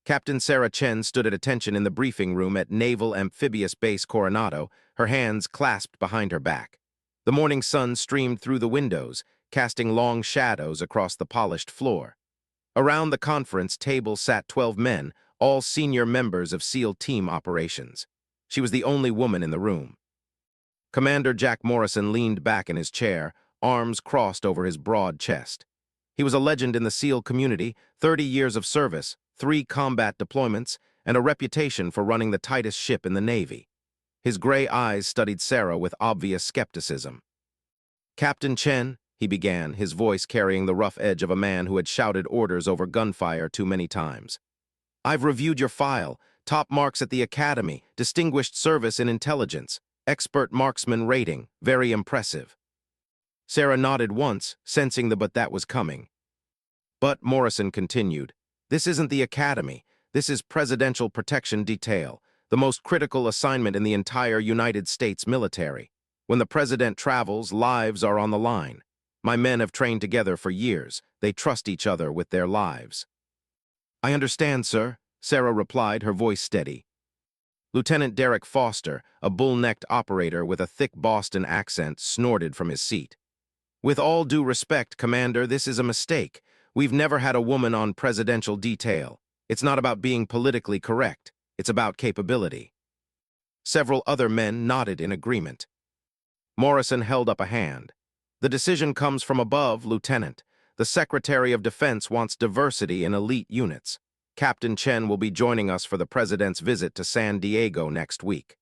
Captain Sarah Chen stood at attention in the briefing room at Naval Amphibious Base Coronado, her hands clasped behind her back. The morning sun streamed through the windows, casting long shadows across the polished floor. Around the conference table sat 12 men, all senior members of SEAL Team Operations. She was the only woman in the room. Commander Jack Morrison leaned back in his chair, arms crossed over his broad chest. He was a legend in the SEAL community, 30 years of service, 3 combat deployments, and a reputation for running the tightest ship in the Navy. His gray eyes studied Sarah with obvious skepticism. "Captain Chen," he began, his voice carrying the rough edge of a man who had shouted orders over gunfire too many times. "I've reviewed your file. Top marks at the Academy, distinguished service in intelligence, expert marksman rating, very impressive." Sarah nodded once, sensing the but that was coming. "But," Morrison continued, "this isn't the Academy. This is Presidential Protection Detail, the most critical assignment in the entire United States military. When the President travels, lives are on the line. My men have trained together for years. They trust each other with their lives." "I understand, sir," Sarah replied, her voice steady. Lieutenant Derek Foster, a bull-necked operator with a thick Boston accent, snorted from his seat. "With all due respect, Commander, this is a mistake. We've never had a woman on presidential detail. It's not about being politically correct. It's about capability." Several other men nodded in agreement. Morrison held up a hand. "The decision comes from above, Lieutenant. The Secretary of Defense wants diversity in elite units. Captain Chen will be joining us for the President's visit to San Diego next week."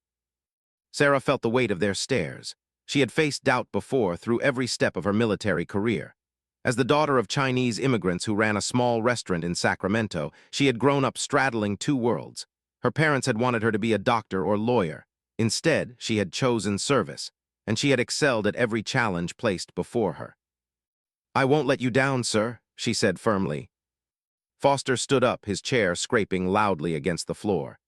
Sarah felt the weight of their stares. She had faced doubt before through every step of her military career. As the daughter of Chinese immigrants who ran a small restaurant in Sacramento, she had grown up straddling 2 worlds. Her parents had wanted her to be a doctor or lawyer. Instead, she had chosen service, and she had excelled at every challenge placed before her. "I won't let you down, sir," she said firmly. Foster stood up, his chair scraping loudly against the floor.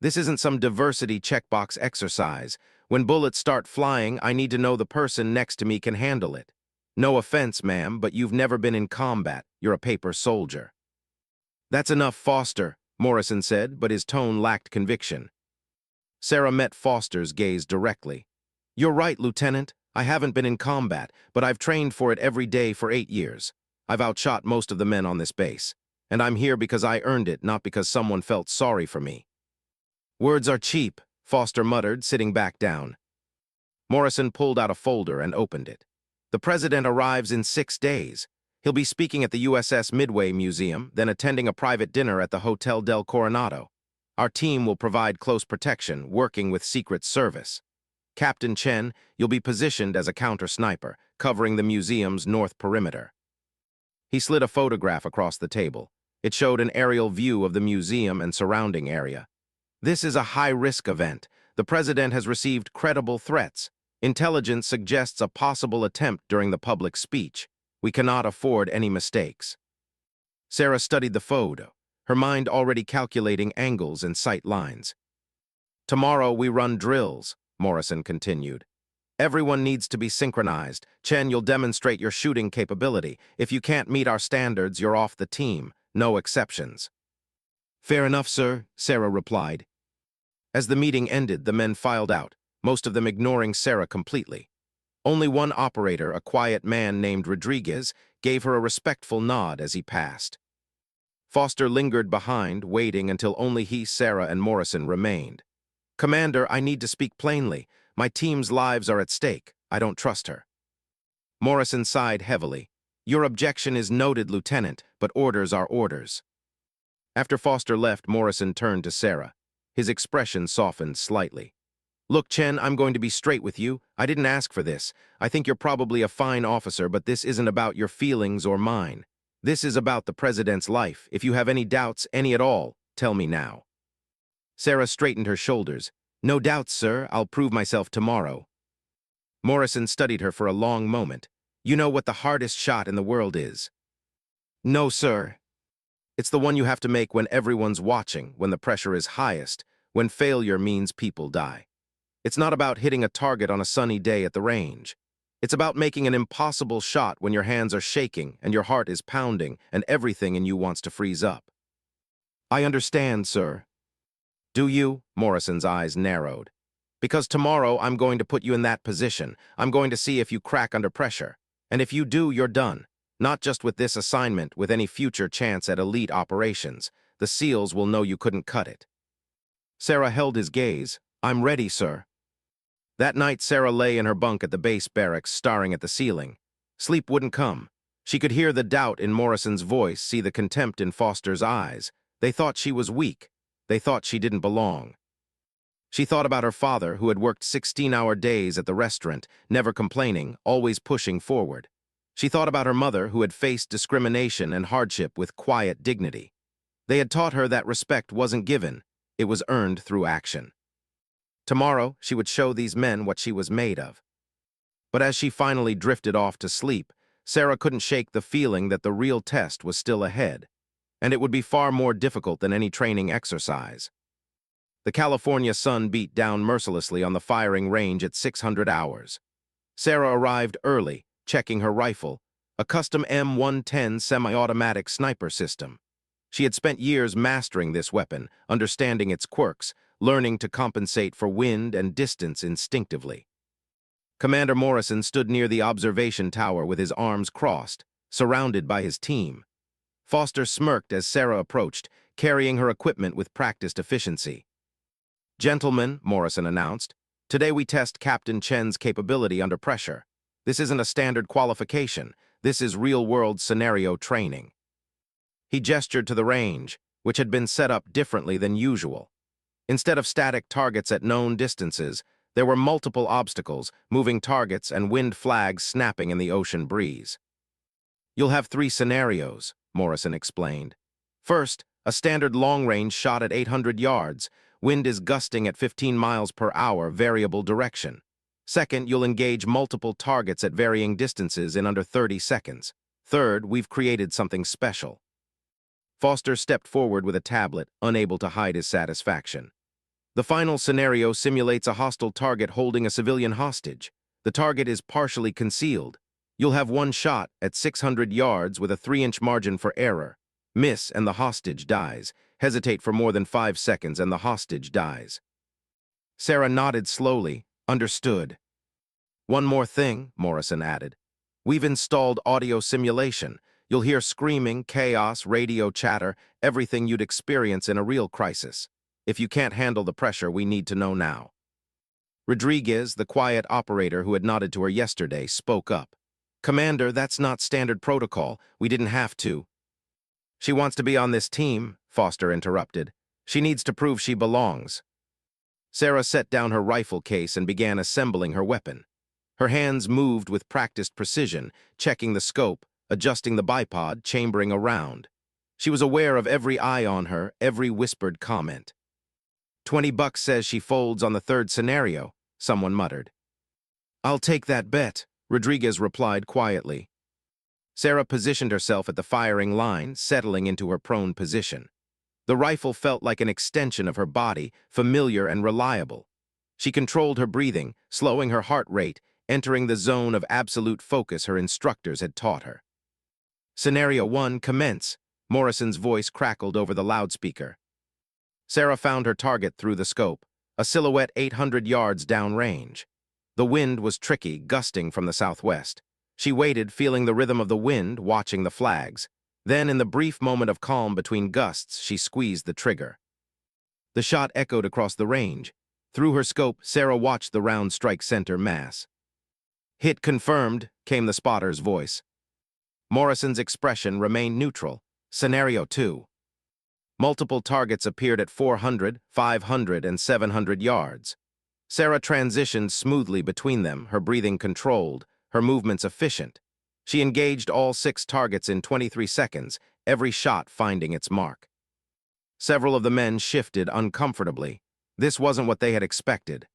"This isn't some diversity checkbox exercise. When bullets start flying, I need to know the person next to me can handle it. No offense, ma'am, but you've never been in combat. You're a paper soldier." "That's enough, Foster," Morrison said, but his tone lacked conviction. Sarah met Foster's gaze directly. "You're right, Lieutenant. I haven't been in combat, but I've trained for it every day for 8 years. I've outshot most of the men on this base. And I'm here because I earned it, not because someone felt sorry for me." "Words are cheap," Foster muttered, sitting back down. Morrison pulled out a folder and opened it. "The President arrives in 6 days. He'll be speaking at the USS Midway Museum, then attending a private dinner at the Hotel del Coronado. Our team will provide close protection, working with Secret Service. Captain Chen, you'll be positioned as a counter-sniper, covering the museum's north perimeter." He slid a photograph across the table. It showed an aerial view of the museum and surrounding area. "This is a high-risk event. The President has received credible threats. Intelligence suggests a possible attempt during the public speech. We cannot afford any mistakes." Sarah studied the photo, her mind already calculating angles and sight lines. "Tomorrow we run drills," Morrison continued. "Everyone needs to be synchronized. Chen, you'll demonstrate your shooting capability. If you can't meet our standards, you're off the team. No exceptions." "Fair enough, sir," Sarah replied. As the meeting ended, the men filed out, most of them ignoring Sarah completely. Only one operator, a quiet man named Rodriguez, gave her a respectful nod as he passed. Foster lingered behind, waiting until only he, Sarah, and Morrison remained. "Commander, I need to speak plainly. My team's lives are at stake. I don't trust her." Morrison sighed heavily. "Your objection is noted, Lieutenant, but orders are orders." After Foster left, Morrison turned to Sarah. His expression softened slightly. "Look, Chen, I'm going to be straight with you. I didn't ask for this. I think you're probably a fine officer, but this isn't about your feelings or mine. This is about the President's life. If you have any doubts, any at all, tell me now." Sarah straightened her shoulders. "No doubts, sir. I'll prove myself tomorrow." Morrison studied her for a long moment. "You know what the hardest shot in the world is?" "No, sir." "It's the one you have to make when everyone's watching, when the pressure is highest, when failure means people die. It's not about hitting a target on a sunny day at the range. It's about making an impossible shot when your hands are shaking and your heart is pounding and everything in you wants to freeze up." I understand, sir. Do you? Morrison's eyes narrowed. Because tomorrow I'm going to put you in that position. I'm going to see if you crack under pressure. And if you do, you're done. Not just with this assignment, with any future chance at elite operations. The SEALs will know you couldn't cut it. Sarah held his gaze. I'm ready, sir. That night, Sarah lay in her bunk at the base barracks, staring at the ceiling. Sleep wouldn't come. She could hear the doubt in Morrison's voice, see the contempt in Foster's eyes. They thought she was weak. They thought she didn't belong. She thought about her father, who had worked 16-hour days at the restaurant, never complaining, always pushing forward. She thought about her mother, who had faced discrimination and hardship with quiet dignity. They had taught her that respect wasn't given, it was earned through action. Tomorrow, she would show these men what she was made of. But as she finally drifted off to sleep, Sarah couldn't shake the feeling that the real test was still ahead, and it would be far more difficult than any training exercise. The California sun beat down mercilessly on the firing range at 600 hours. Sarah arrived early, checking her rifle, a custom M110 semi-automatic sniper system. She had spent years mastering this weapon, understanding its quirks, learning to compensate for wind and distance instinctively. Commander Morrison stood near the observation tower with his arms crossed, surrounded by his team. Foster smirked as Sarah approached, carrying her equipment with practiced efficiency. Gentlemen, Morrison announced, today we test Captain Chen's capability under pressure. This isn't a standard qualification. This is real-world scenario training. He gestured to the range, which had been set up differently than usual. Instead of static targets at known distances, there were multiple obstacles, moving targets, and wind flags snapping in the ocean breeze. You'll have 3 scenarios, Morrison explained. First, a standard long-range shot at 800 yards. Wind is gusting at 15 miles per hour, variable direction. Second, you'll engage multiple targets at varying distances in under 30 seconds. Third, we've created something special. Foster stepped forward with a tablet, unable to hide his satisfaction. The final scenario simulates a hostile target holding a civilian hostage. The target is partially concealed. You'll have 1 shot at 600 yards with a 3-inch margin for error. Miss and the hostage dies. Hesitate for more than 5 seconds and the hostage dies. Sarah nodded slowly. Understood. One more thing, Morrison added. We've installed audio simulation. You'll hear screaming, chaos, radio chatter, everything you'd experience in a real crisis. If you can't handle the pressure, we need to know now. Rodriguez, the quiet operator who had nodded to her yesterday, spoke up. Commander, that's not standard protocol. We didn't have to. She wants to be on this team, Foster interrupted. She needs to prove she belongs. Sarah set down her rifle case and began assembling her weapon. Her hands moved with practiced precision, checking the scope, adjusting the bipod, chambering around. She was aware of every eye on her, every whispered comment. $20 says she folds on the 3rd scenario, someone muttered. I'll take that bet, Rodriguez replied quietly. Sarah positioned herself at the firing line, settling into her prone position. The rifle felt like an extension of her body, familiar and reliable. She controlled her breathing, slowing her heart rate, entering the zone of absolute focus her instructors had taught her. Scenario 1, commence, Morrison's voice crackled over the loudspeaker. Sarah found her target through the scope, a silhouette 800 yards downrange. The wind was tricky, gusting from the southwest. She waited, feeling the rhythm of the wind, watching the flags. Then, in the brief moment of calm between gusts, she squeezed the trigger. The shot echoed across the range. Through her scope, Sarah watched the round strike center mass. Hit confirmed, came the spotter's voice. Morrison's expression remained neutral. Scenario 2. Multiple targets appeared at 400, 500, and 700 yards. Sarah transitioned smoothly between them, her breathing controlled, her movements efficient. She engaged all 6 targets in 23 seconds, every shot finding its mark. Several of the men shifted uncomfortably. This wasn't what they had expected.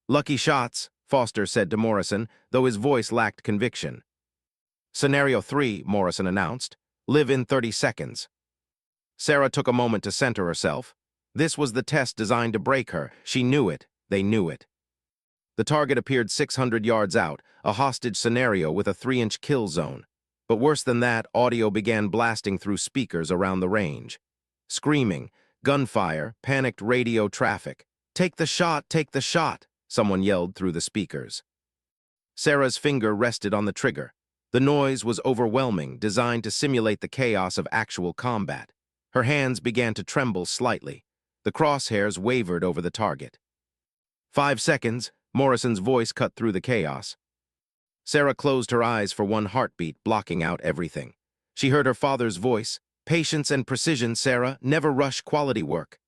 Lucky shots, Foster said to Morrison, though his voice lacked conviction. Scenario 3, Morrison announced. Live in 30 seconds. Sarah took a moment to center herself. This was the test designed to break her. She knew it. They knew it. The target appeared 600 yards out, a hostage scenario with a 3-inch kill zone. But worse than that, audio began blasting through speakers around the range. Screaming, gunfire, panicked radio traffic. "Take the shot, take the shot," someone yelled through the speakers. Sarah's finger rested on the trigger. The noise was overwhelming, designed to simulate the chaos of actual combat. Her hands began to tremble slightly. The crosshairs wavered over the target. 5 seconds, Morrison's voice cut through the chaos. Sarah closed her eyes for one heartbeat, blocking out everything. She heard her father's voice. "Patience and precision, Sarah, never rush quality work."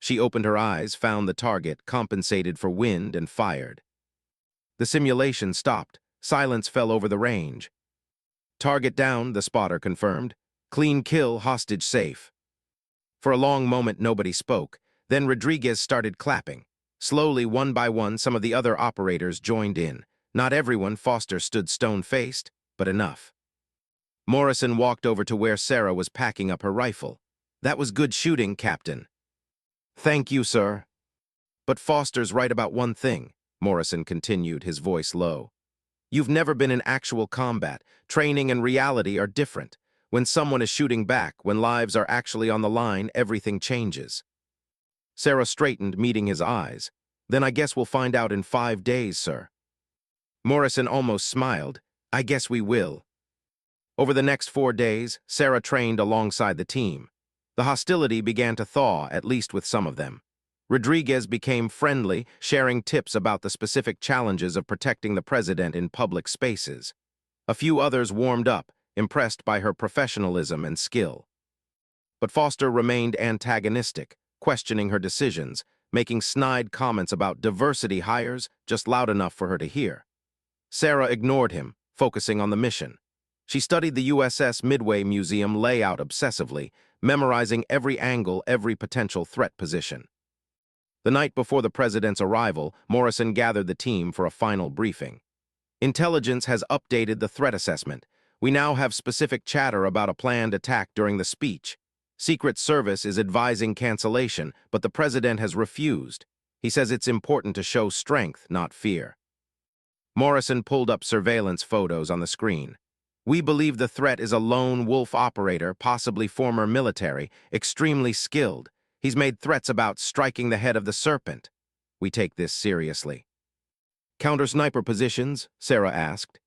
She opened her eyes, found the target, compensated for wind, and fired. The simulation stopped. Silence fell over the range. "Target down," the spotter confirmed. "Clean kill, hostage safe." For a long moment, nobody spoke. Then Rodriguez started clapping. Slowly, one by one, some of the other operators joined in. Not everyone. Foster stood stone-faced, but enough. Morrison walked over to where Sarah was packing up her rifle. "That was good shooting, Captain." "Thank you, sir." "But Foster's right about one thing," Morrison continued, his voice low. "You've never been in actual combat. Training and reality are different. When someone is shooting back, when lives are actually on the line, everything changes." Sarah straightened, meeting his eyes. "Then I guess we'll find out in 5 days, sir." Morrison almost smiled. "I guess we will." Over the next 4 days, Sarah trained alongside the team. The hostility began to thaw, at least with some of them. Rodriguez became friendly, sharing tips about the specific challenges of protecting the president in public spaces. A few others warmed up, impressed by her professionalism and skill. But Foster remained antagonistic, questioning her decisions, making snide comments about diversity hires just loud enough for her to hear. Sarah ignored him, focusing on the mission. She studied the USS Midway Museum layout obsessively, memorizing every angle, every potential threat position. The night before the president's arrival, Morrison gathered the team for a final briefing. "Intelligence has updated the threat assessment. We now have specific chatter about a planned attack during the speech. Secret Service is advising cancellation, but the president has refused. He says it's important to show strength, not fear." Morrison pulled up surveillance photos on the screen. "We believe the threat is a lone wolf operator, possibly former military, extremely skilled. He's made threats about striking the head of the serpent. We take this seriously." "Counter-sniper positions?" Sarah asked.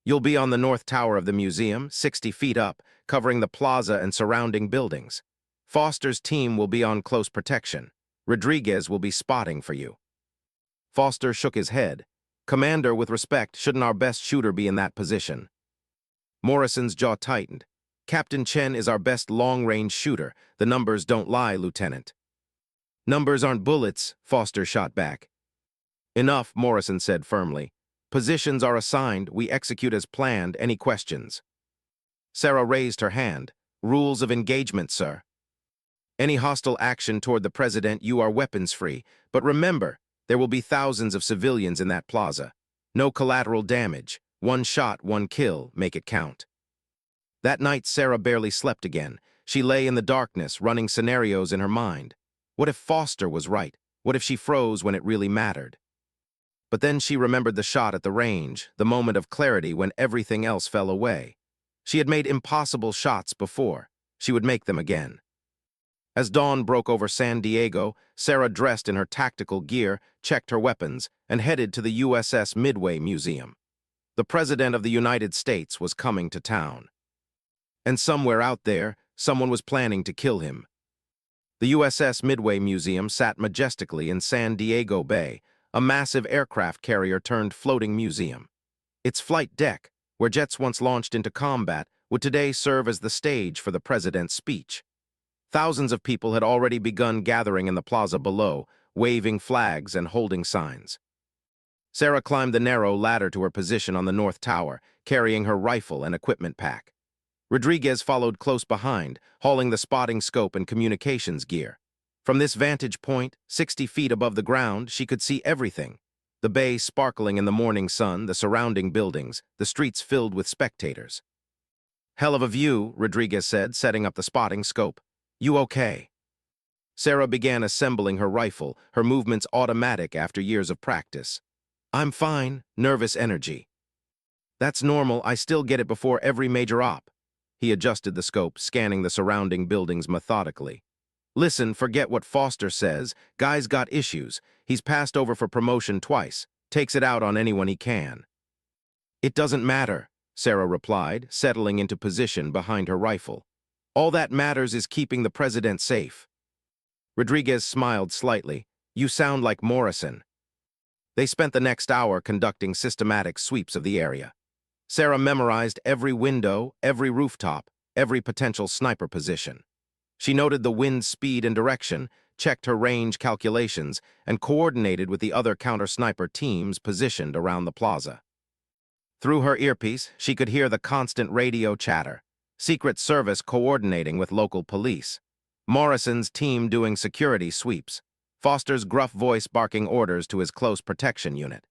"You'll be on the north tower of the museum, 60 feet up, covering the plaza and surrounding buildings. Foster's team will be on close protection. Rodriguez will be spotting for you." Foster shook his head. "Commander, with respect, shouldn't our best shooter be in that position?" Morrison's jaw tightened. "Captain Chen is our best long-range shooter. The numbers don't lie, Lieutenant." "Numbers aren't bullets," Foster shot back. "Enough," Morrison said firmly. "Positions are assigned. We execute as planned. Any questions?" Sarah raised her hand. "Rules of engagement, sir. Any hostile action toward the president, you are weapons-free. But remember, there will be thousands of civilians in that plaza. No collateral damage. 1 shot, 1 kill. Make it count." That night, Sarah barely slept again. She lay in the darkness, running scenarios in her mind. What if Foster was right? What if she froze when it really mattered? But then she remembered the shot at the range, the moment of clarity when everything else fell away. She had made impossible shots before. She would make them again. As dawn broke over San Diego, Sarah dressed in her tactical gear, checked her weapons, and headed to the USS Midway Museum. The President of the United States was coming to town. And somewhere out there, someone was planning to kill him. The USS Midway Museum sat majestically in San Diego Bay, a massive aircraft carrier turned floating museum. Its flight deck, where jets once launched into combat, would today serve as the stage for the president's speech. Thousands of people had already begun gathering in the plaza below, waving flags and holding signs. Sarah climbed the narrow ladder to her position on the north tower, carrying her rifle and equipment pack. Rodriguez followed close behind, hauling the spotting scope and communications gear. From this vantage point, 60 feet above the ground, she could see everything. The bay sparkling in the morning sun, the surrounding buildings, the streets filled with spectators. "Hell of a view," Rodriguez said, setting up the spotting scope. "You okay?" Sarah began assembling her rifle, her movements automatic after years of practice. "I'm fine, nervous energy." "That's normal, I still get it before every major op." He adjusted the scope, scanning the surrounding buildings methodically. Listen, forget what Foster says. Guy's got issues. He's passed over for promotion twice. Takes it out on anyone he can. It doesn't matter, Sarah replied, settling into position behind her rifle. All that matters is keeping the president safe. Rodriguez smiled slightly. You sound like Morrison. They spent the next hour conducting systematic sweeps of the area. Sarah memorized every window, every rooftop, every potential sniper position. She noted the wind's speed and direction, checked her range calculations, and coordinated with the other counter-sniper teams positioned around the plaza. Through her earpiece, she could hear the constant radio chatter, Secret Service coordinating with local police, Morrison's team doing security sweeps, Foster's gruff voice barking orders to his close protection unit.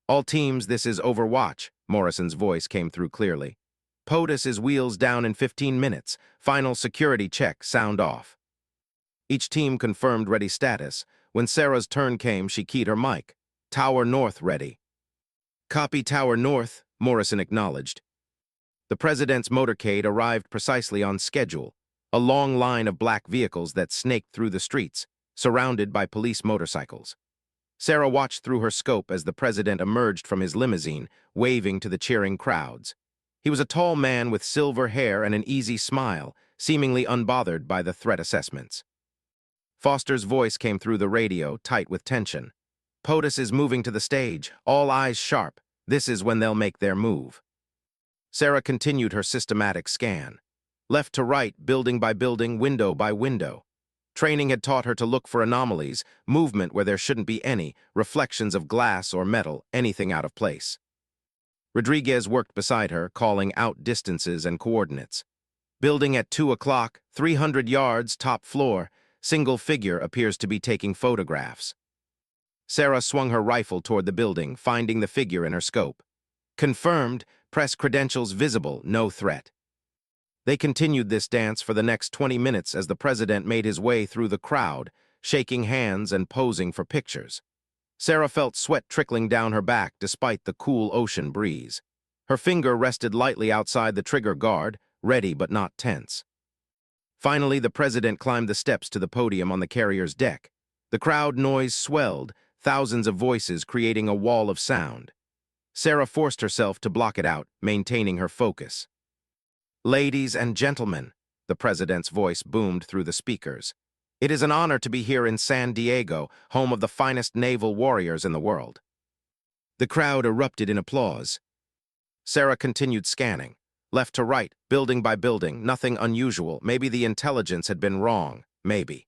All teams, this is Overwatch, Morrison's voice came through clearly. POTUS is wheels down in 15 minutes. Final security check, sound off. Each team confirmed ready status. When Sarah's turn came, she keyed her mic. Tower North ready. Copy Tower North, Morrison acknowledged. The president's motorcade arrived precisely on schedule, a long line of black vehicles that snaked through the streets, surrounded by police motorcycles. Sarah watched through her scope as the president emerged from his limousine, waving to the cheering crowds. He was a tall man with silver hair and an easy smile, seemingly unbothered by the threat assessments. Foster's voice came through the radio, tight with tension. POTUS is moving to the stage, all eyes sharp. This is when they'll make their move. Sarah continued her systematic scan. Left to right, building by building, window by window. Training had taught her to look for anomalies, movement where there shouldn't be any, reflections of glass or metal, anything out of place. Rodriguez worked beside her, calling out distances and coordinates. Building at 2 o'clock, 300 yards, top floor, single figure appears to be taking photographs. Sarah swung her rifle toward the building, finding the figure in her scope. Confirmed, press credentials visible, no threat. They continued this dance for the next 20 minutes as the president made his way through the crowd, shaking hands and posing for pictures. Sarah felt sweat trickling down her back despite the cool ocean breeze. Her finger rested lightly outside the trigger guard, ready but not tense. Finally, the president climbed the steps to the podium on the carrier's deck. The crowd noise swelled, thousands of voices creating a wall of sound. Sarah forced herself to block it out, maintaining her focus. Ladies and gentlemen, the president's voice boomed through the speakers. It is an honor to be here in San Diego, home of the finest naval warriors in the world. The crowd erupted in applause. Sarah continued scanning. Left to right, building by building, nothing unusual. Maybe the intelligence had been wrong. Maybe.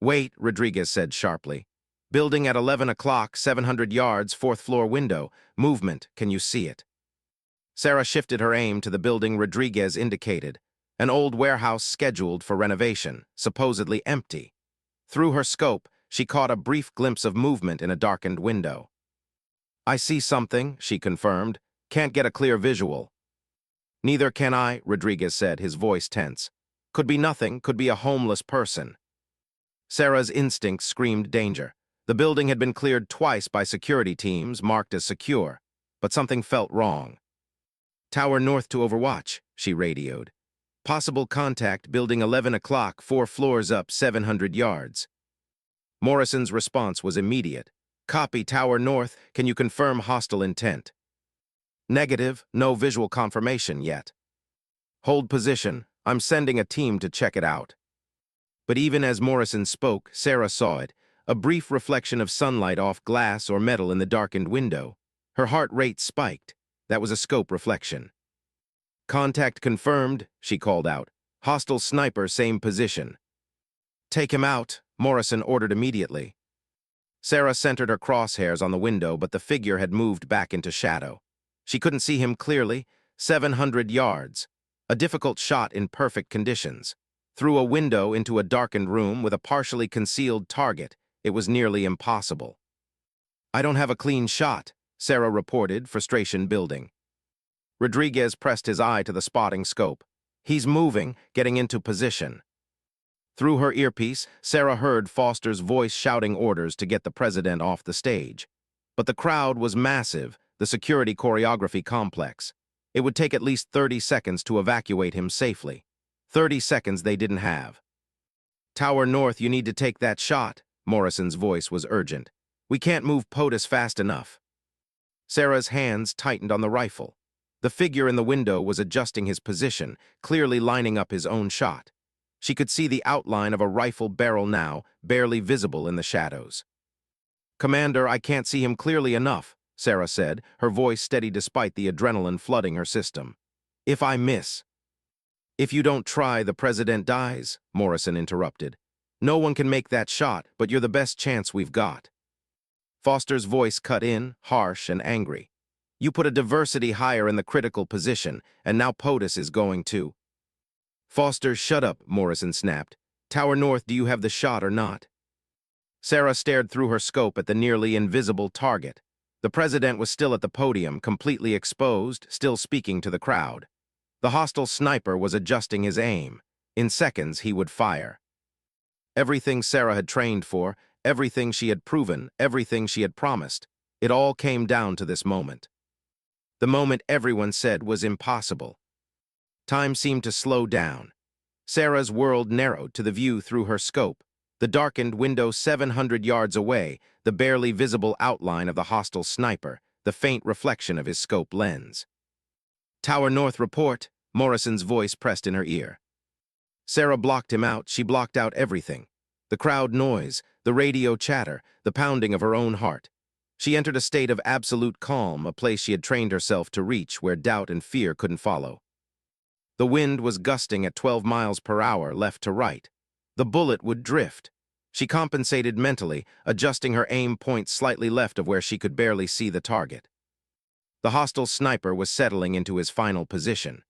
Wait, Rodriguez said sharply. Building at 11 o'clock, 700 yards, 4th floor window. Movement, can you see it? Sarah shifted her aim to the building Rodriguez indicated. An old warehouse scheduled for renovation, supposedly empty. Through her scope, she caught a brief glimpse of movement in a darkened window. I see something, she confirmed. Can't get a clear visual. Neither can I, Rodriguez said, his voice tense. Could be nothing, could be a homeless person. Sarah's instinct screamed danger. The building had been cleared twice by security teams, marked as secure, but something felt wrong. Tower North to Overwatch, she radioed. Possible contact, building 11 o'clock, 4 floors up, 700 yards. Morrison's response was immediate. Copy, Tower North, can you confirm hostile intent? Negative, no visual confirmation yet. Hold position, I'm sending a team to check it out. But even as Morrison spoke, Sarah saw it, a brief reflection of sunlight off glass or metal in the darkened window. Her heart rate spiked. That was a scope reflection. Contact confirmed, she called out. Hostile sniper, same position. Take him out, Morrison ordered immediately. Sarah centered her crosshairs on the window, but the figure had moved back into shadow. She couldn't see him clearly. 700 yards. A difficult shot in perfect conditions. Through a window into a darkened room with a partially concealed target, it was nearly impossible. I don't have a clean shot, Sarah reported, frustration building. Rodriguez pressed his eye to the spotting scope. He's moving, getting into position. Through her earpiece, Sarah heard Foster's voice shouting orders to get the president off the stage. But the crowd was massive, the security choreography complex. It would take at least 30 seconds to evacuate him safely. 30 seconds they didn't have. Tower North, you need to take that shot. Morrison's voice was urgent. We can't move POTUS fast enough. Sarah's hands tightened on the rifle. The figure in the window was adjusting his position, clearly lining up his own shot. She could see the outline of a rifle barrel now, barely visible in the shadows. Commander, I can't see him clearly enough, Sarah said, her voice steady despite the adrenaline flooding her system. If I miss. If you don't try, the president dies, Morrison interrupted. No one can make that shot, but you're the best chance we've got. Foster's voice cut in, harsh and angry. You put a diversity higher in the critical position, and now POTUS is going to. Foster, shut up, Morrison snapped. Tower North, do you have the shot or not? Sarah stared through her scope at the nearly invisible target. The president was still at the podium, completely exposed, still speaking to the crowd. The hostile sniper was adjusting his aim. In seconds, he would fire. Everything Sarah had trained for, everything she had proven, everything she had promised, it all came down to this moment. The moment everyone said was impossible. Time seemed to slow down. Sarah's world narrowed to the view through her scope. The darkened window 700 yards away, the barely visible outline of the hostile sniper, the faint reflection of his scope lens. Tower North, report, Morrison's voice pressed in her ear. Sarah blocked him out. She blocked out everything. The crowd noise, the radio chatter, the pounding of her own heart. She entered a state of absolute calm, a place she had trained herself to reach where doubt and fear couldn't follow. The wind was gusting at 12 miles per hour left to right. The bullet would drift. She compensated mentally, adjusting her aim point slightly left of where she could barely see the target. The hostile sniper was settling into his final position.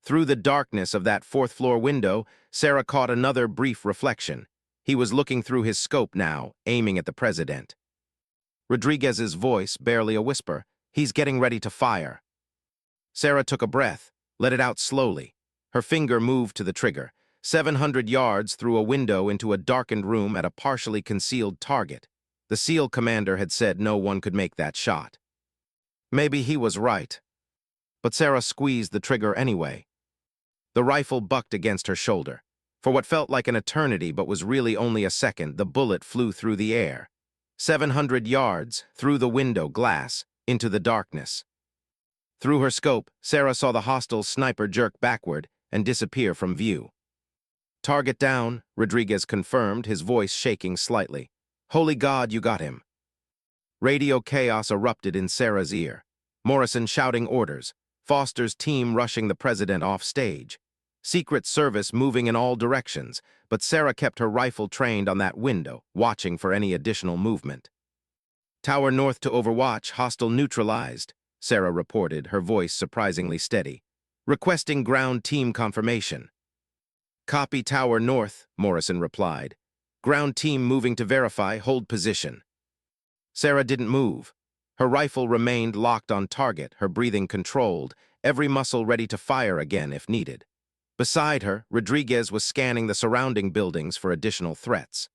Through the darkness of that fourth-floor window, Sarah caught another brief reflection. He was looking through his scope now, aiming at the president. Rodriguez's voice, barely a whisper, he's getting ready to fire. Sarah took a breath, let it out slowly. Her finger moved to the trigger, 700 yards through a window into a darkened room at a partially concealed target. The SEAL commander had said no one could make that shot. Maybe he was right. But Sarah squeezed the trigger anyway. The rifle bucked against her shoulder. For what felt like an eternity but was really only a second, the bullet flew through the air. 700 yards, through the window glass, into the darkness. Through her scope, Sarah saw the hostile sniper jerk backward and disappear from view. Target down, Rodriguez confirmed, his voice shaking slightly. Holy God, you got him. Radio chaos erupted in Sarah's ear. Morrison shouting orders, Foster's team rushing the president off stage. Secret Service moving in all directions, but Sarah kept her rifle trained on that window, watching for any additional movement. Tower North to Overwatch, hostile neutralized, Sarah reported, her voice surprisingly steady. Requesting ground team confirmation. Copy Tower North, Morrison replied. Ground team moving to verify, hold position. Sarah didn't move. Her rifle remained locked on target, her breathing controlled, every muscle ready to fire again if needed. Beside her, Rodriguez was scanning the surrounding buildings for additional threats.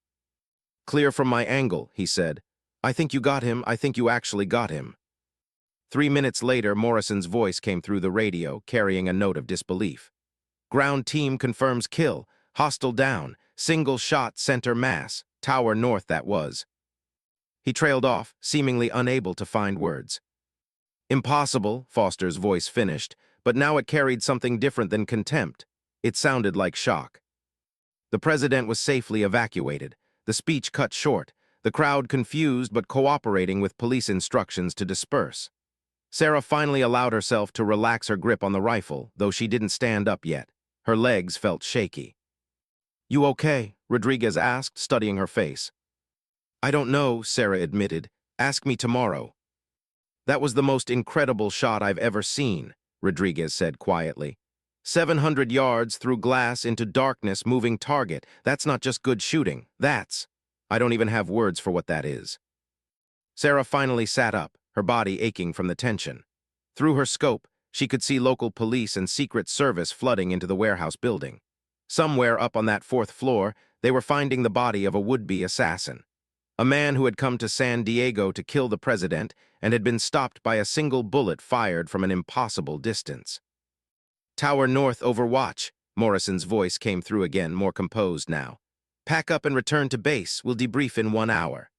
Clear from my angle, he said. I think you got him. I think you actually got him. 3 minutes later, Morrison's voice came through the radio, carrying a note of disbelief. Ground team confirms kill. Hostile down. Single shot center mass. Tower North, that was. He trailed off, seemingly unable to find words. Impossible, Foster's voice finished, but now it carried something different than contempt. It sounded like shock. The president was safely evacuated, the speech cut short, the crowd confused but cooperating with police instructions to disperse. Sarah finally allowed herself to relax her grip on the rifle, though she didn't stand up yet. Her legs felt shaky. You okay? Rodriguez asked, studying her face. I don't know, Sarah admitted. Ask me tomorrow. That was the most incredible shot I've ever seen, Rodriguez said quietly. 700 yards through glass into darkness, moving target. That's not just good shooting. I don't even have words for what that is. Sarah finally sat up, her body aching from the tension. Through her scope, she could see local police and Secret Service flooding into the warehouse building. Somewhere up on that fourth floor, they were finding the body of a would-be assassin. A man who had come to San Diego to kill the president and had been stopped by a single bullet fired from an impossible distance. Tower North, Overwatch, Morrison's voice came through again, more composed now. Pack up and return to base. We'll debrief in 1 hour.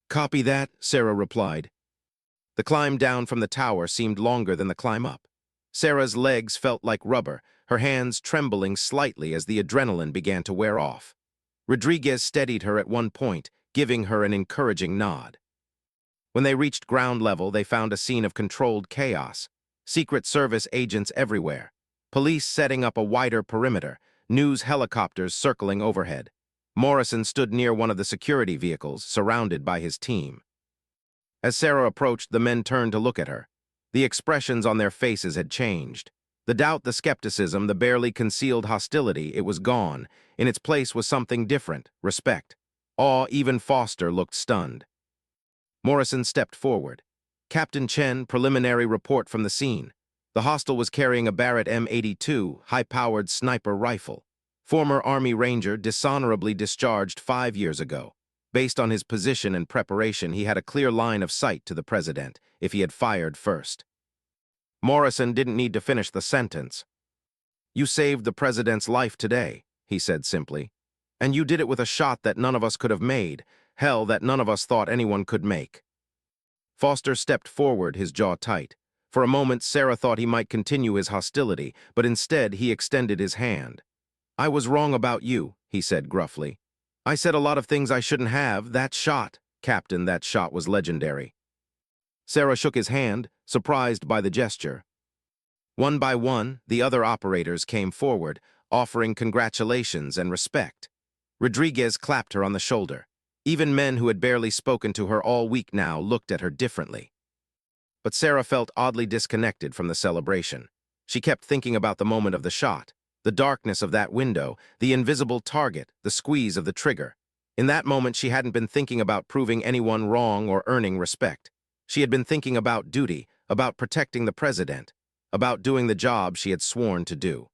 Copy that, Sarah replied. The climb down from the tower seemed longer than the climb up. Sarah's legs felt like rubber, her hands trembling slightly as the adrenaline began to wear off. Rodriguez steadied her at one point, giving her an encouraging nod. When they reached ground level, they found a scene of controlled chaos. Secret Service agents everywhere. Police setting up a wider perimeter, news helicopters circling overhead. Morrison stood near one of the security vehicles, surrounded by his team. As Sarah approached, the men turned to look at her. The expressions on their faces had changed. The doubt, the skepticism, the barely concealed hostility, it was gone. In its place was something different, respect. Awe, even Foster looked stunned. Morrison stepped forward. Captain Chen, preliminary report from the scene. The hostile was carrying a Barrett M82, high-powered sniper rifle. Former Army Ranger, dishonorably discharged 5 years ago. Based on his position and preparation, he had a clear line of sight to the president, if he had fired first. Morrison didn't need to finish the sentence. You saved the president's life today, he said simply. And you did it with a shot that none of us could have made, hell, that none of us thought anyone could make. Foster stepped forward, his jaw tight. For a moment, Sarah thought he might continue his hostility, but instead he extended his hand. I was wrong about you, he said gruffly. I said a lot of things I shouldn't have. That shot, Captain, that shot was legendary. Sarah shook his hand, surprised by the gesture. One by one, the other operators came forward, offering congratulations and respect. Rodriguez clapped her on the shoulder. Even men who had barely spoken to her all week now looked at her differently. But Sarah felt oddly disconnected from the celebration. She kept thinking about the moment of the shot. The darkness of that window, the invisible target, the squeeze of the trigger. In that moment, she hadn't been thinking about proving anyone wrong or earning respect. She had been thinking about duty, about protecting the president, about doing the job she had sworn to do.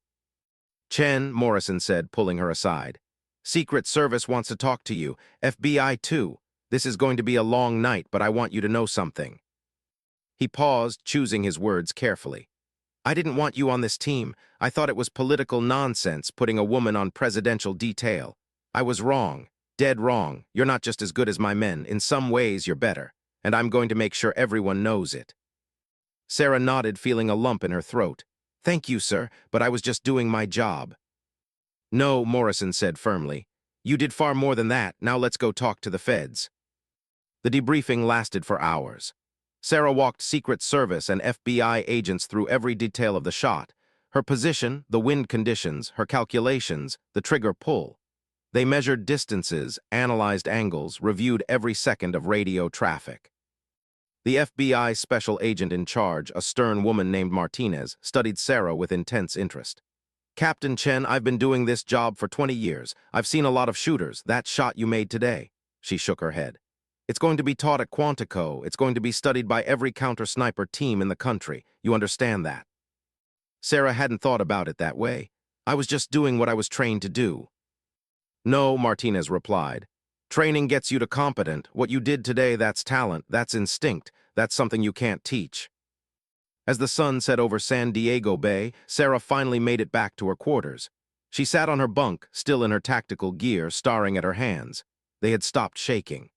Chen, Morrison said, pulling her aside. Secret Service wants to talk to you. FBI too. This is going to be a long night, but I want you to know something. He paused, choosing his words carefully. I didn't want you on this team. I thought it was political nonsense putting a woman on presidential detail. I was wrong, dead wrong. You're not just as good as my men. In some ways, you're better, and I'm going to make sure everyone knows it. Sarah nodded, feeling a lump in her throat. Thank you, sir, but I was just doing my job. No, Morrison said firmly. You did far more than that. Now let's go talk to the feds. The debriefing lasted for hours. Sarah walked Secret Service and FBI agents through every detail of the shot. Her position, the wind conditions, her calculations, the trigger pull. They measured distances, analyzed angles, reviewed every second of radio traffic. The FBI special agent in charge, a stern woman named Martinez, studied Sarah with intense interest. Captain Chen, I've been doing this job for 20 years. I've seen a lot of shooters. That shot you made today. She shook her head. It's going to be taught at Quantico. It's going to be studied by every counter-sniper team in the country. You understand that? Sarah hadn't thought about it that way. I was just doing what I was trained to do. No, Martinez replied. Training gets you to competent. What you did today, that's talent, that's instinct, that's something you can't teach. As the sun set over San Diego Bay, Sarah finally made it back to her quarters. She sat on her bunk, still in her tactical gear, staring at her hands. They had stopped shaking.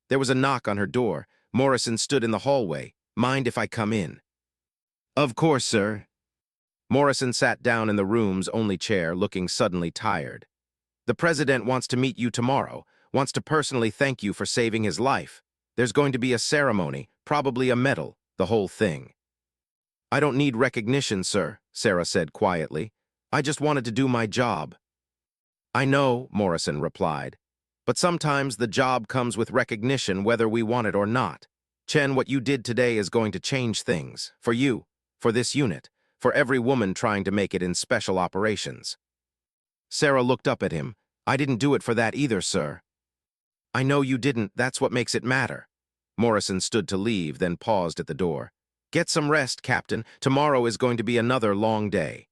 There was a knock on her door. Morrison stood in the hallway. Mind if I come in? Of course, sir. Morrison sat down in the room's only chair, looking suddenly tired. The president wants to meet you tomorrow, wants to personally thank you for saving his life. There's going to be a ceremony, probably a medal, the whole thing. I don't need recognition, sir, Sarah said quietly. I just wanted to do my job. I know, Morrison replied. But sometimes the job comes with recognition whether we want it or not. Chen, what you did today is going to change things. For you, for this unit, for every woman trying to make it in special operations. Sarah looked up at him. I didn't do it for that either, sir. I know you didn't. That's what makes it matter. Morrison stood to leave, then paused at the door. Get some rest, Captain. Tomorrow is going to be another long day.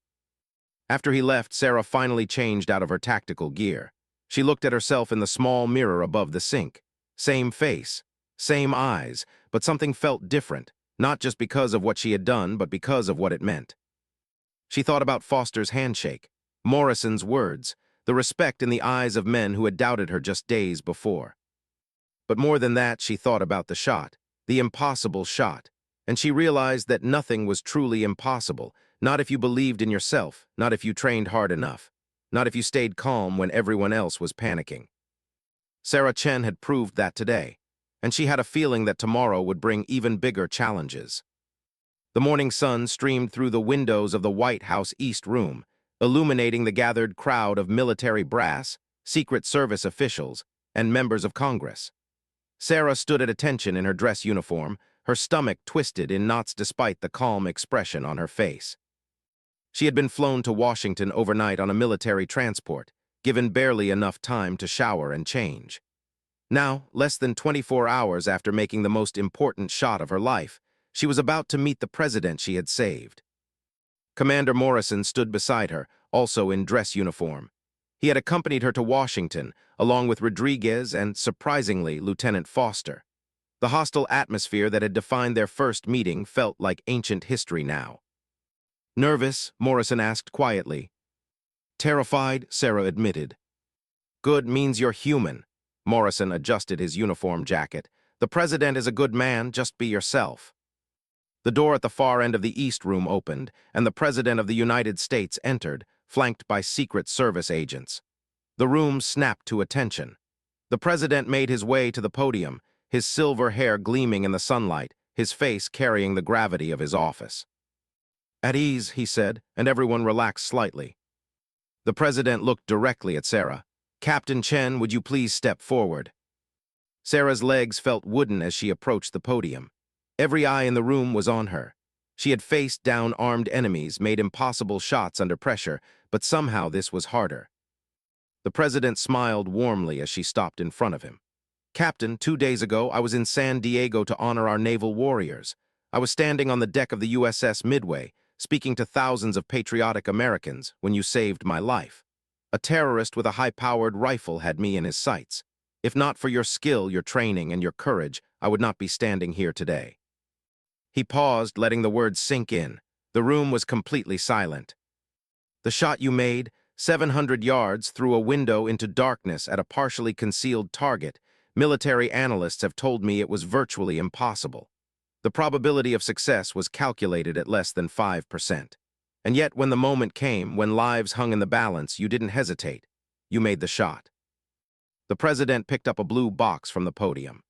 After he left, Sarah finally changed out of her tactical gear. She looked at herself in the small mirror above the sink. Same face, same eyes, but something felt different, not just because of what she had done, but because of what it meant. She thought about Foster's handshake, Morrison's words, the respect in the eyes of men who had doubted her just days before. But more than that, she thought about the shot, the impossible shot, and she realized that nothing was truly impossible, not if you believed in yourself, not if you trained hard enough, not if you stayed calm when everyone else was panicking. Sarah Chen had proved that today, and she had a feeling that tomorrow would bring even bigger challenges. The morning sun streamed through the windows of the White House East Room, illuminating the gathered crowd of military brass, Secret Service officials, and members of Congress. Sarah stood at attention in her dress uniform, her stomach twisted in knots despite the calm expression on her face. She had been flown to Washington overnight on a military transport, given barely enough time to shower and change. Now, less than 24 hours after making the most important shot of her life, she was about to meet the president she had saved. Commander Morrison stood beside her, also in dress uniform. He had accompanied her to Washington, along with Rodriguez and, surprisingly, Lieutenant Foster. The hostile atmosphere that had defined their first meeting felt like ancient history now. Nervous, Morrison asked quietly. Terrified, Sarah admitted. Good means you're human. Morrison adjusted his uniform jacket. The president is a good man, just be yourself. The door at the far end of the East Room opened, and the President of the United States entered, flanked by Secret Service agents. The room snapped to attention. The President made his way to the podium, his silver hair gleaming in the sunlight, his face carrying the gravity of his office. At ease, he said, and everyone relaxed slightly. The President looked directly at Sarah. Captain Chen, would you please step forward? Sarah's legs felt wooden as she approached the podium. Every eye in the room was on her. She had faced down armed enemies, made impossible shots under pressure, but somehow this was harder. The president smiled warmly as she stopped in front of him. Captain, 2 days ago, I was in San Diego to honor our naval warriors. I was standing on the deck of the USS Midway, speaking to thousands of patriotic Americans when you saved my life. A terrorist with a high-powered rifle had me in his sights. If not for your skill, your training, and your courage, I would not be standing here today. He paused, letting the words sink in. The room was completely silent. The shot you made, 700 yards through a window into darkness at a partially concealed target, military analysts have told me it was virtually impossible. The probability of success was calculated at less than 5%. And yet, when the moment came, when lives hung in the balance, you didn't hesitate. You made the shot. The president picked up a blue box from the podium.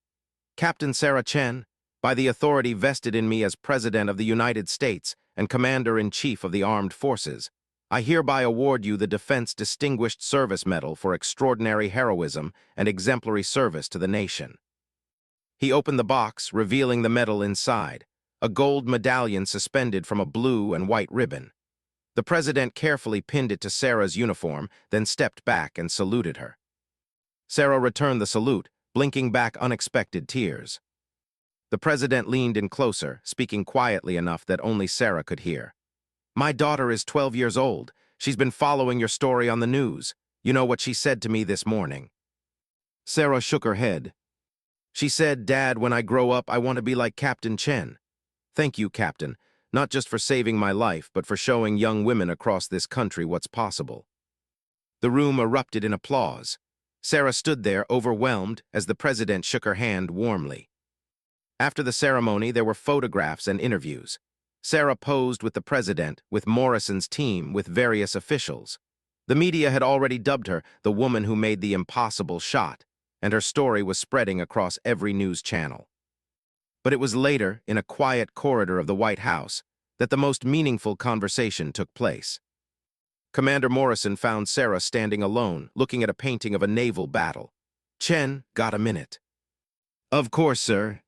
Captain Sarah Chen, by the authority vested in me as President of the United States and Commander-in-Chief of the Armed Forces, I hereby award you the Defense Distinguished Service Medal for extraordinary heroism and exemplary service to the nation. He opened the box, revealing the medal inside, a gold medallion suspended from a blue and white ribbon. The president carefully pinned it to Sarah's uniform, then stepped back and saluted her. Sarah returned the salute, blinking back unexpected tears. The president leaned in closer, speaking quietly enough that only Sarah could hear. My daughter is 12 years old. She's been following your story on the news. You know what she said to me this morning. Sarah shook her head. She said, Dad, when I grow up, I want to be like Captain Chen. Thank you, Captain, not just for saving my life, but for showing young women across this country what's possible. The room erupted in applause. Sarah stood there, overwhelmed, as the president shook her hand warmly. After the ceremony, there were photographs and interviews. Sarah posed with the president, with Morrison's team, with various officials. The media had already dubbed her the woman who made the impossible shot, and her story was spreading across every news channel. But it was later, in a quiet corridor of the White House, that the most meaningful conversation took place. Commander Morrison found Sarah standing alone, looking at a painting of a naval battle. Chen, got a minute? Of course, sir.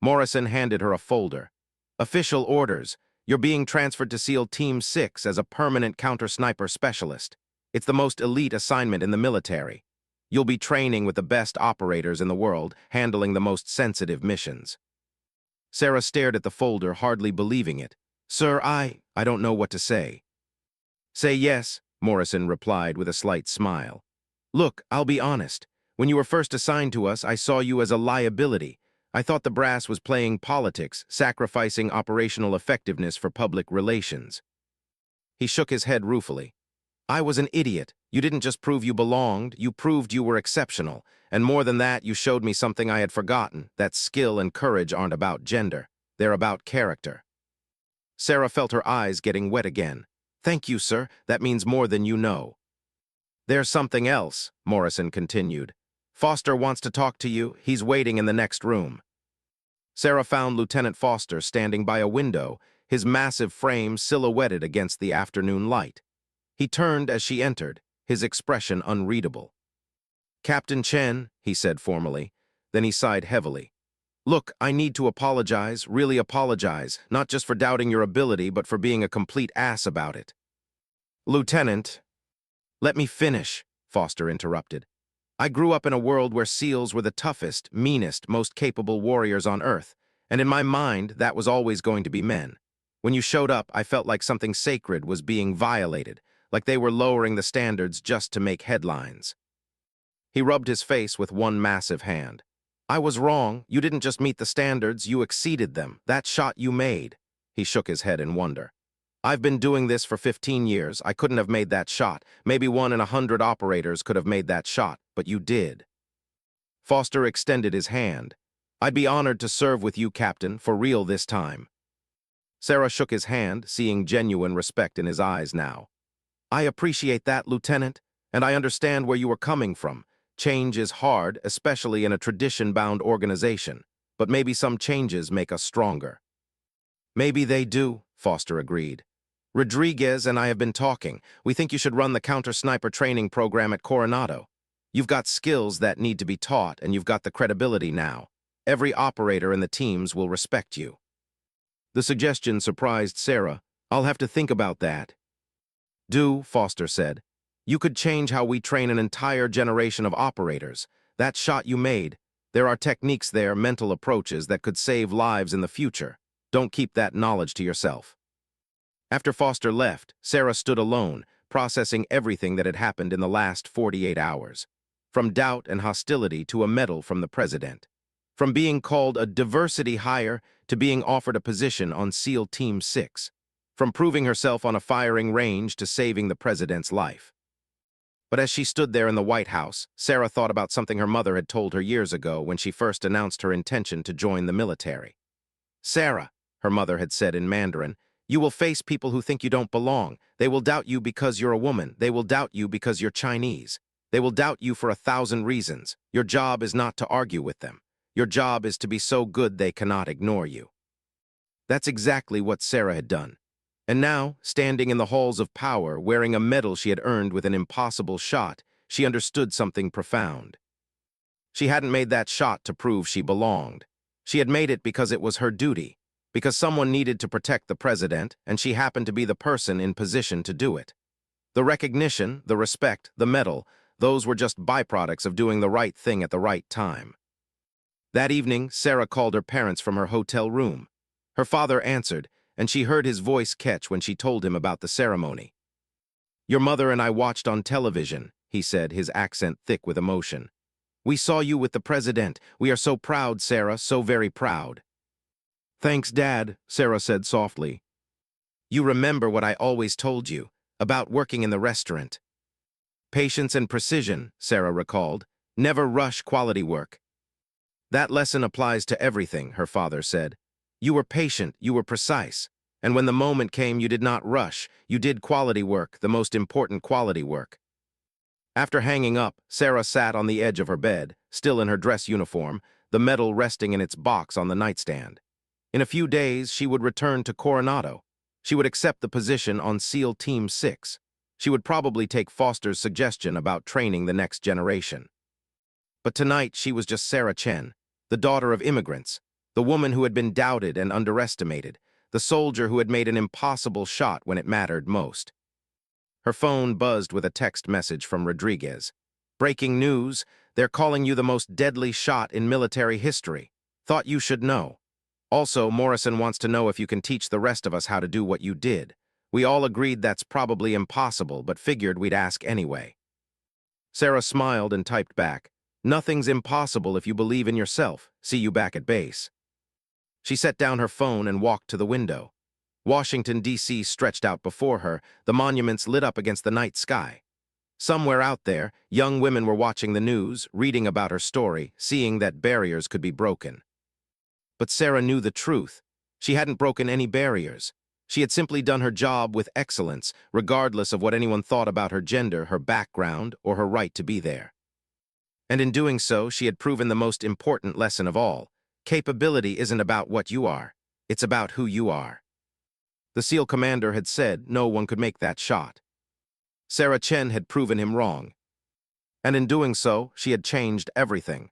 Morrison handed her a folder. Official orders. You're being transferred to SEAL Team 6 as a permanent counter-sniper specialist. It's the most elite assignment in the military. You'll be training with the best operators in the world, handling the most sensitive missions. Sarah stared at the folder, hardly believing it. Sir, I don't know what to say. Say yes, Morrison replied with a slight smile. Look, I'll be honest. When you were first assigned to us, I saw you as a liability. I thought the brass was playing politics, sacrificing operational effectiveness for public relations. He shook his head ruefully. I was an idiot. You didn't just prove you belonged, you proved you were exceptional. And more than that, you showed me something I had forgotten, that skill and courage aren't about gender. They're about character. Sarah felt her eyes getting wet again. Thank you, sir. That means more than you know. There's something else, Morrison continued. Foster wants to talk to you. He's waiting in the next room. Sarah found Lieutenant Foster standing by a window, his massive frame silhouetted against the afternoon light. He turned as she entered, his expression unreadable. Captain Chen, he said formally. Then he sighed heavily. Look, I need to apologize, really apologize, not just for doubting your ability, but for being a complete ass about it. Lieutenant, let me finish, Foster interrupted. I grew up in a world where SEALs were the toughest, meanest, most capable warriors on Earth, and in my mind, that was always going to be men. When you showed up, I felt like something sacred was being violated, like they were lowering the standards just to make headlines. He rubbed his face with one massive hand. I was wrong. You didn't just meet the standards, you exceeded them. That shot you made. He shook his head in wonder. I've been doing this for 15 years. I couldn't have made that shot. Maybe 1 in 100 operators could have made that shot, but you did. Foster extended his hand. I'd be honored to serve with you, Captain, for real this time. Sarah shook his hand, seeing genuine respect in his eyes now. I appreciate that, Lieutenant, and I understand where you were coming from. Change is hard, especially in a tradition-bound organization, but maybe some changes make us stronger. Maybe they do, Foster agreed. Rodriguez and I have been talking. We think you should run the counter-sniper training program at Coronado. You've got skills that need to be taught, and you've got the credibility now. Every operator in the teams will respect you. The suggestion surprised Sarah. I'll have to think about that. Do, Foster said. You could change how we train an entire generation of operators. That shot you made, there are techniques there, mental approaches that could save lives in the future. Don't keep that knowledge to yourself. After Foster left, Sarah stood alone, processing everything that had happened in the last 48 hours. From doubt and hostility to a medal from the president. From being called a diversity hire to being offered a position on SEAL Team 6. From proving herself on a firing range to saving the president's life. But as she stood there in the White House, Sarah thought about something her mother had told her years ago when she first announced her intention to join the military. Sarah, her mother had said in Mandarin, you will face people who think you don't belong. They will doubt you because you're a woman. They will doubt you because you're Chinese. They will doubt you for 1,000 reasons. Your job is not to argue with them. Your job is to be so good they cannot ignore you. That's exactly what Sarah had done. And now, standing in the halls of power, wearing a medal she had earned with an impossible shot, she understood something profound. She hadn't made that shot to prove she belonged. She had made it because it was her duty, because someone needed to protect the president, and she happened to be the person in position to do it. The recognition, the respect, the medal, those were just byproducts of doing the right thing at the right time. That evening, Sarah called her parents from her hotel room. Her father answered, and she heard his voice catch when she told him about the ceremony. Your mother and I watched on television, he said, his accent thick with emotion. We saw you with the president. We are so proud, Sarah, so very proud. Thanks, Dad, Sarah said softly. You remember what I always told you, about working in the restaurant. Patience and precision, Sarah recalled. Never rush quality work. That lesson applies to everything, her father said. You were patient, you were precise, and when the moment came you did not rush, you did quality work, the most important quality work. After hanging up, Sarah sat on the edge of her bed, still in her dress uniform, the medal resting in its box on the nightstand. In a few days, she would return to Coronado. She would accept the position on SEAL Team 6. She would probably take Foster's suggestion about training the next generation. But tonight, she was just Sarah Chen, the daughter of immigrants, the woman who had been doubted and underestimated, the soldier who had made an impossible shot when it mattered most. Her phone buzzed with a text message from Rodriguez. Breaking news, they're calling you the most deadly shot in military history. Thought you should know. Also, Morrison wants to know if you can teach the rest of us how to do what you did. We all agreed that's probably impossible, but figured we'd ask anyway. Sarah smiled and typed back, Nothing's impossible if you believe in yourself. See you back at base. She set down her phone and walked to the window. Washington, D.C. stretched out before her, the monuments lit up against the night sky. Somewhere out there, young women were watching the news, reading about her story, seeing that barriers could be broken. But Sarah knew the truth. She hadn't broken any barriers. She had simply done her job with excellence, regardless of what anyone thought about her gender, her background, or her right to be there. And in doing so, she had proven the most important lesson of all. Capability isn't about what you are. It's about who you are. The SEAL commander had said no one could make that shot. Sarah Chen had proven him wrong. And in doing so, she had changed everything.